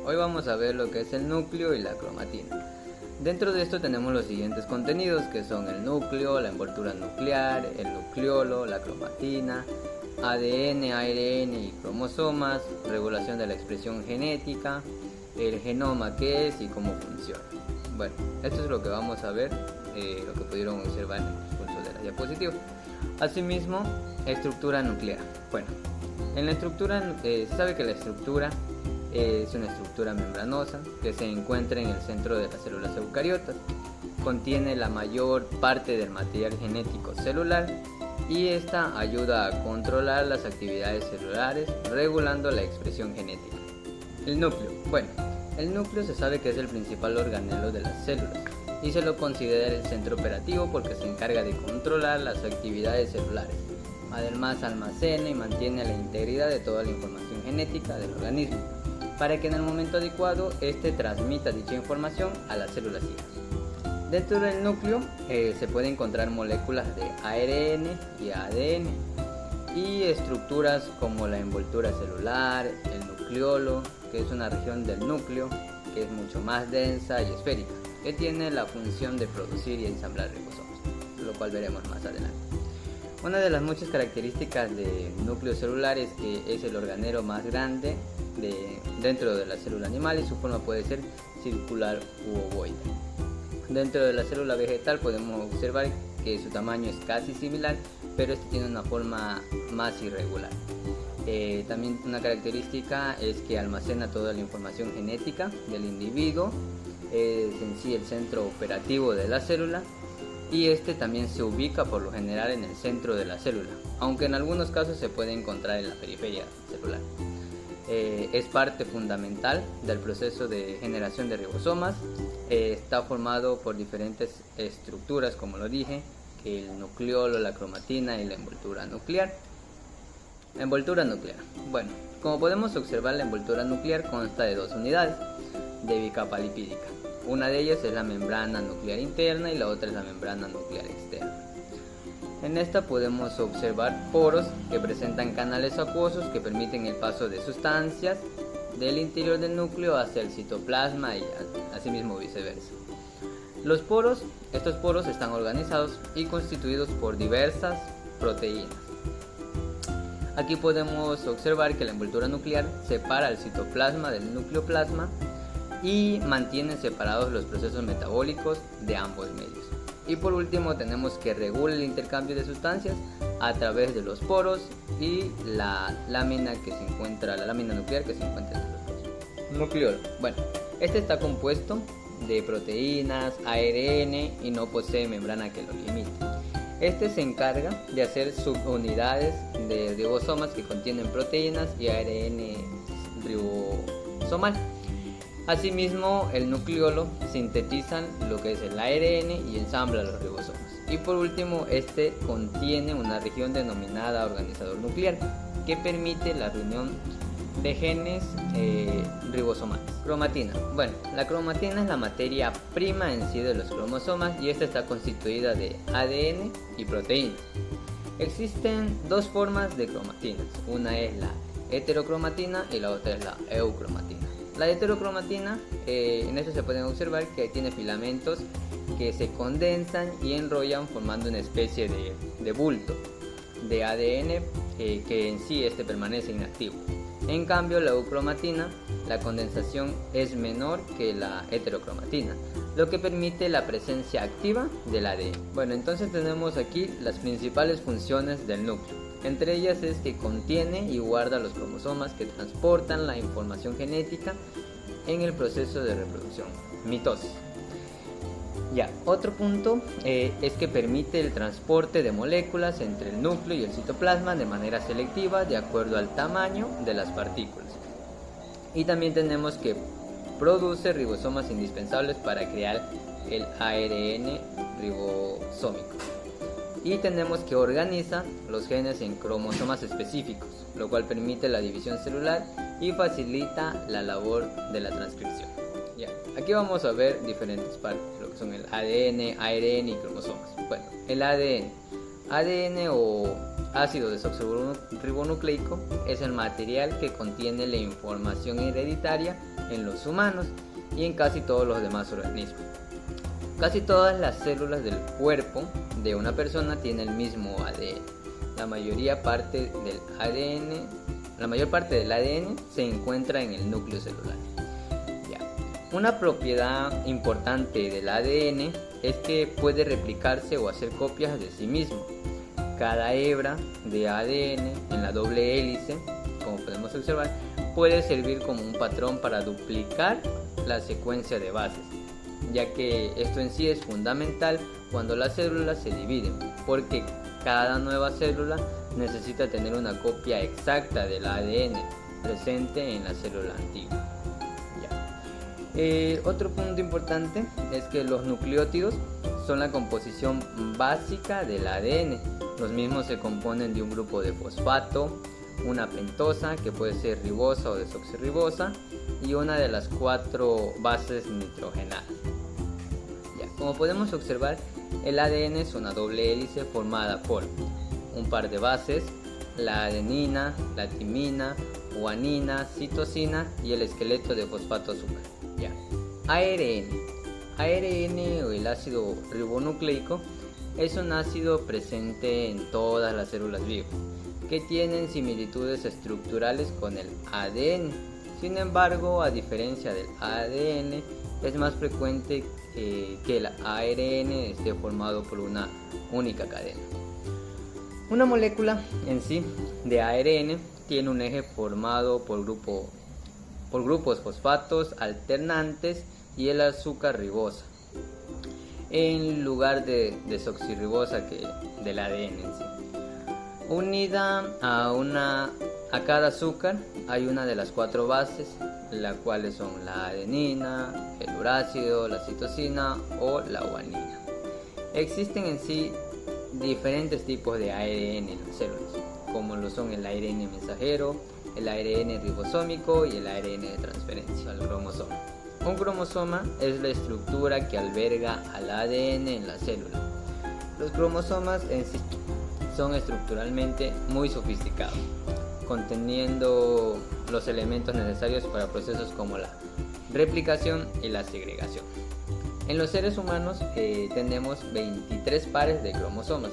hoy vamos a ver lo que es el núcleo y la cromatina. Dentro de esto tenemos los siguientes contenidos, que son el núcleo, la envoltura nuclear, el nucleolo, la cromatina, ADN, ARN y cromosomas, regulación de la expresión genética, el genoma qué es y cómo funciona. Bueno, esto es lo que vamos a ver, lo que pudieron observar en el transcurso de la diapositiva. Asimismo, estructura nuclear. Bueno, en la estructura se sabe que la estructura es una estructura membranosa que se encuentra en el centro de las células eucariotas. Contiene la mayor parte del material genético celular y esta ayuda a controlar las actividades celulares, regulando la expresión genética. El núcleo. Bueno, el núcleo se sabe que es el principal organelo de las células y se lo considera el centro operativo porque se encarga de controlar las actividades celulares. Además, almacena y mantiene la integridad de toda la información genética del organismo, para que en el momento adecuado éste transmita dicha información a las células hijas. Dentro del núcleo se pueden encontrar moléculas de ARN y ADN y estructuras como la envoltura celular, el nucleolo, que es una región del núcleo que es mucho más densa y esférica, que tiene la función de producir y ensamblar ribosomas, lo cual veremos más adelante. Una de las muchas características del núcleo celular es que es el organelo más grande dentro de la célula animal y su forma puede ser circular u ovoide. Dentro de la célula vegetal podemos observar que su tamaño es casi similar, pero este tiene una forma más irregular. También una característica es que almacena toda la información genética del individuo, es en sí el centro operativo de la célula y este también se ubica por lo general en el centro de la célula, aunque en algunos casos se puede encontrar en la periferia celular. Es parte fundamental del proceso de generación de ribosomas. Está formado por diferentes estructuras, como lo dije, el nucleolo, la cromatina y la envoltura nuclear. Envoltura nuclear. Bueno, como podemos observar, la envoltura nuclear consta de dos unidades de bicapa lipídica. Una de ellas es la membrana nuclear interna y la otra es la membrana nuclear externa. En esta podemos observar poros que presentan canales acuosos que permiten el paso de sustancias del interior del núcleo hacia el citoplasma y asimismo viceversa. Estos poros están organizados y constituidos por diversas proteínas. Aquí podemos observar que la envoltura nuclear separa el citoplasma del nucleoplasma y mantiene separados los procesos metabólicos de ambos medios. Y por último tenemos que regula el intercambio de sustancias a través de los poros y la lámina nuclear que se encuentra entre los poros. Nucleolo. Bueno, este está compuesto de proteínas, ARN y no posee membrana que lo limite. Este se encarga de hacer subunidades de ribosomas que contienen proteínas y ARN ribosomal. Asimismo, el nucleolo sintetiza lo que es el ARN y ensambla los ribosomas. Y por último, este contiene una región denominada organizador nuclear que permite la reunión de genes ribosomales. Cromatina. Bueno, la cromatina es la materia prima en sí de los cromosomas y esta está constituida de ADN y proteínas. Existen dos formas de cromatinas. Una es la heterocromatina y la otra es la eucromatina. La heterocromatina, en esto se pueden observar que tiene filamentos que se condensan y enrollan formando una especie de bulto de ADN que en sí permanece inactivo. En cambio, la eucromatina, la condensación es menor que la heterocromatina, lo que permite la presencia activa del ADN. Bueno, entonces tenemos aquí las principales funciones del núcleo. Entre ellas es que contiene y guarda los cromosomas que transportan la información genética en el proceso de reproducción, mitosis. Otro punto es que permite el transporte de moléculas entre el núcleo y el citoplasma de manera selectiva de acuerdo al tamaño de las partículas. Y también tenemos que produce ribosomas indispensables para crear el ARN ribosómico. Y tenemos que organiza los genes en cromosomas específicos, lo cual permite la división celular y facilita la labor de la transcripción. Aquí vamos a ver diferentes partes, lo que son el ADN, ARN y cromosomas. Bueno, el ADN o ácido desoxirribonucleico es el material que contiene la información hereditaria en los humanos y en casi todos los demás organismos. Casi todas las células del cuerpo de una persona tienen el mismo ADN. La mayor parte del ADN se encuentra en el núcleo celular. Una propiedad importante del ADN es que puede replicarse o hacer copias de sí mismo. Cada hebra de ADN en la doble hélice, como podemos observar, puede servir como un patrón para duplicar la secuencia de bases, ya que esto en sí es fundamental cuando las células se dividen, porque cada nueva célula necesita tener una copia exacta del ADN presente en la célula antigua. Otro punto importante es que los nucleótidos son la composición básica del ADN. Los mismos se componen de un grupo de fosfato, una pentosa que puede ser ribosa o desoxirribosa y una de las 4 bases nitrogenadas. Como podemos observar, el ADN es una doble hélice formada por un par de bases, la adenina, la timina, guanina, citosina y el esqueleto de fosfato azúcar. ARN o el ácido ribonucleico es un ácido presente en todas las células vivas que tienen similitudes estructurales con el ADN. Sin embargo, a diferencia del ADN, es más frecuente que el ARN esté formado por una única cadena. Una molécula en sí de ARN tiene un eje formado por grupos fosfatos alternantes y el azúcar ribosa, en lugar de desoxirribosa que del ADN en sí. Unida a cada azúcar hay una de las 4 bases, las cuales son la adenina, el urácido, la citosina o la guanina. Existen en sí diferentes tipos de ARN en las células, como lo son el ARN mensajero, el ARN ribosómico y el ARN de transferencia al cromosoma. Un cromosoma es la estructura que alberga al ADN en la célula. Los cromosomas en sí son estructuralmente muy sofisticados, conteniendo los elementos necesarios para procesos como la replicación y la segregación. En los seres humanos tenemos 23 pares de cromosomas,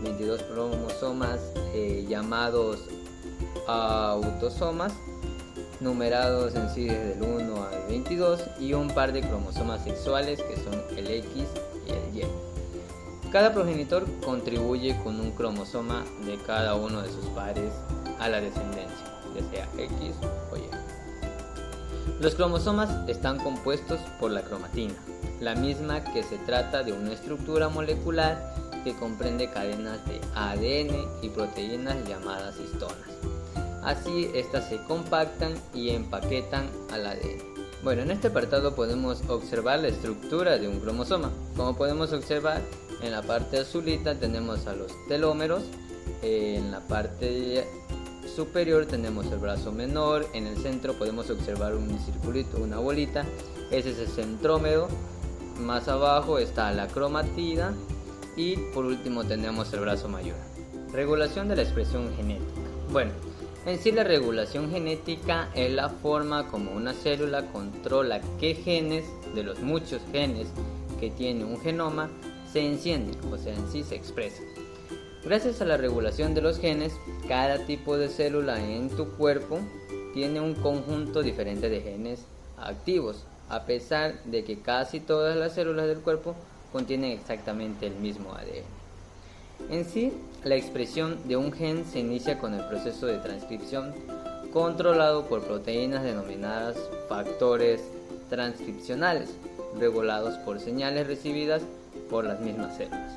22 cromosomas llamados autosomas, numerados en sí desde el 1 al 22, y un par de cromosomas sexuales que son el X y el Y. Cada progenitor contribuye con un cromosoma de cada uno de sus pares a la descendencia, ya sea X o Y. Los cromosomas están compuestos por la cromatina, la misma que se trata de una estructura molecular que comprende cadenas de ADN y proteínas llamadas histonas. Así, estas se compactan y empaquetan al ADN. Bueno, en este apartado podemos observar la estructura de un cromosoma. Como podemos observar, en la parte azulita tenemos a los telómeros, en la parte superior tenemos el brazo menor, en el centro podemos observar un circulito, una bolita, ese es el centrómero, más abajo está la cromatida y por último tenemos el brazo mayor. Regulación de la expresión genética. Bueno, en sí la regulación genética es la forma como una célula controla qué genes de los muchos genes que tiene un genoma se encienden, o sea, en sí se expresan. Gracias a la regulación de los genes, cada tipo de célula en tu cuerpo tiene un conjunto diferente de genes activos, a pesar de que casi todas las células del cuerpo contienen exactamente el mismo ADN. En sí, la expresión de un gen se inicia con el proceso de transcripción controlado por proteínas denominadas factores transcripcionales, regulados por señales recibidas por las mismas células,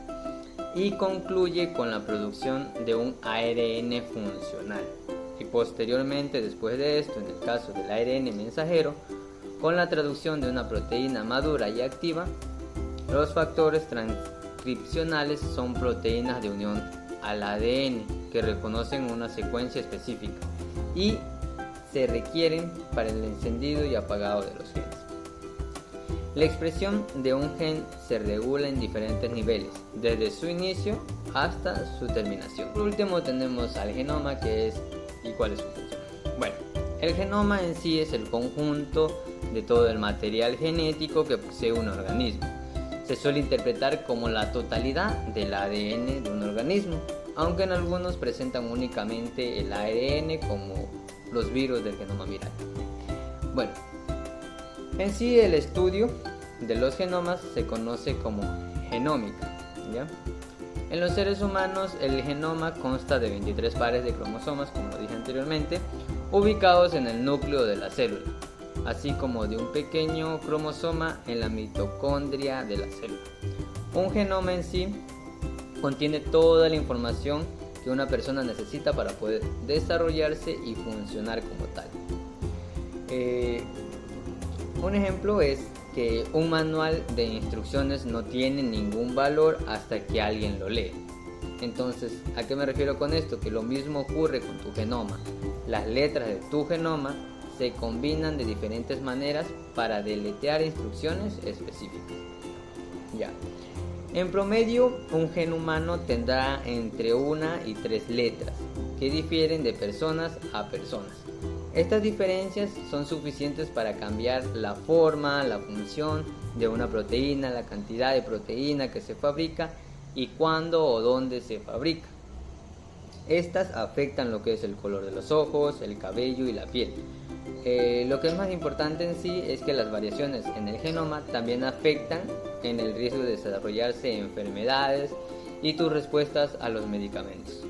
y concluye con la producción de un ARN funcional, y posteriormente, después de esto, en el caso del ARN mensajero, con la traducción de una proteína madura y activa. Los factores transcripcionales son proteínas de unión al ADN que reconocen una secuencia específica y se requieren para el encendido y apagado de los genes. La expresión de un gen se regula en diferentes niveles, desde su inicio hasta su terminación. Por último tenemos al genoma, que es ¿y cuál es su función? Bueno, el genoma en sí es el conjunto de todo el material genético que posee un organismo. Se suele interpretar como la totalidad del ADN de un organismo, aunque en algunos presentan únicamente el ARN, como los virus del genoma viral. Bueno, en sí el estudio de los genomas se conoce como genómica, ¿ya? En los seres humanos el genoma consta de 23 pares de cromosomas, como lo dije anteriormente, ubicados en el núcleo de la célula, así como de un pequeño cromosoma en la mitocondria de la célula. Un genoma en sí contiene toda la información que una persona necesita para poder desarrollarse y funcionar como tal. Un ejemplo es que un manual de instrucciones no tiene ningún valor hasta que alguien lo lee. Entonces, ¿a qué me refiero con esto? Que lo mismo ocurre con tu genoma. Las letras de tu genoma se combinan de diferentes maneras para deletrear instrucciones específicas. Ya. En promedio, un gen humano tendrá entre 1 y 3 letras, que difieren de personas a personas. Estas diferencias son suficientes para cambiar la forma, la función de una proteína, la cantidad de proteína que se fabrica y cuándo o dónde se fabrica. Estas afectan lo que es el color de los ojos, el cabello y la piel. Lo que es más importante en sí es que las variaciones en el genoma también afectan en el riesgo de desarrollarse enfermedades y tus respuestas a los medicamentos.